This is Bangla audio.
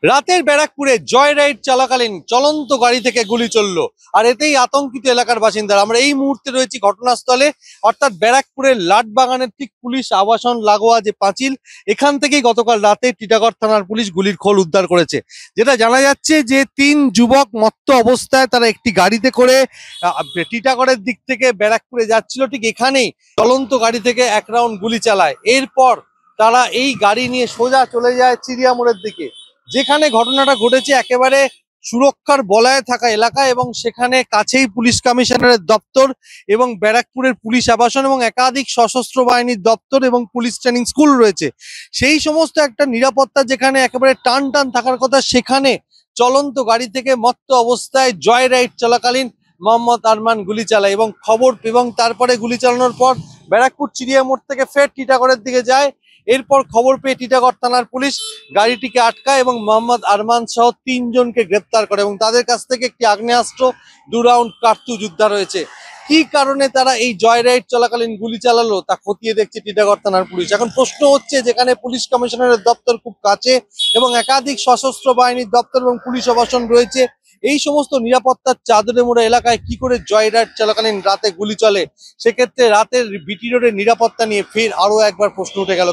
রাতের ব্যারাকপুরে জয় রাইড চলাকালীন চলন্ত গাড়ি থেকে গুলি চললো, আর এতেই আতঙ্কিত এলাকার বাসিন্দারা। আমরা এই মুহূর্তে রয়েছি ঘটনাস্থলে, অর্থাৎ ব্যারাকপুরের লাটবাগানের ঠিক পুলিশ আবাসন লাগোয়া যে পাঁচিল, এখান থেকেই গতকাল রাতে টিটাগড় থানার পুলিশ গুলির খোল উদ্ধার করেছে। যেটা জানা যাচ্ছে যে 3 যুবক মত্ত অবস্থায় তারা একটি গাড়িতে করে টিটাগড়ের দিক থেকে ব্যারাকপুরে যাচ্ছিল। ঠিক এখানেই চলন্ত গাড়ি থেকে এক রাউন্ড গুলি চালায়। এরপর তারা এই গাড়ি নিয়ে সোজা চলে যায় চিড়িয়ামোড়ের দিকে, যেখানে ঘটনাটা ঘটেছে একেবারে সুরক্ষার বলয়ে থাকা এলাকা, এবং সেখানে কাছেই পুলিশ কমিশনারের দপ্তর এবং ব্যারাকপুরের পুলিশ আবাসন এবং একাধিক সশস্ত্র বাহিনীর দপ্তর এবং পুলিশ ট্রেনিং স্কুল রয়েছে। সেই সমস্ত একটা নিরাপত্তা যেখানে একেবারে টান টান থাকার কথা, সেখানে চলন্ত গাড়ি থেকে মত্ত অবস্থায় জয় রাইড চলাকালীন মোহাম্মদ আরমান গুলি চালায় এবং তারপরে গুলি চালানোর পর ব্যারাকপুর চিড়িয়ামোড় থেকে ফের টিটাগড়ের দিকে যায়। এরপর খবর পেয়ে টিটাগড় থানার পুলিশ গাড়িটিকে আটকায় এবং মোহাম্মদ আরমান সহ 3 জনকে গ্রেপ্তার করে, এবং তাদের কাছ থেকে একটি আগ্নেয়াস্ত্র, 2 রাউন্ড কার্তুজ উদ্ধার হয়েছে। কি কারণে তারা এই জয় রাইড চলাকালীন গুলি চালালো তা খতিয়ে দেখছে টিটাগড় থানার পুলিশ। এখন প্রশ্ন হচ্ছে, যেখানে পুলিশ কমিশনারের দপ্তর খুব কাছে এবং একাধিক সশস্ত্র বাহিনীর দপ্তর এবং পুলিশ আবাসন রয়েছে, এই সমস্ত নিরাপত্তার চাদরে মোড়া এলাকায় কি করে জয় রাইড চলাকালীন রাতে গুলি চলে? সেক্ষেত্রে রাতের বিটি রোডের নিরাপত্তা নিয়ে ফের আরো একবার প্রশ্ন উঠে গেল।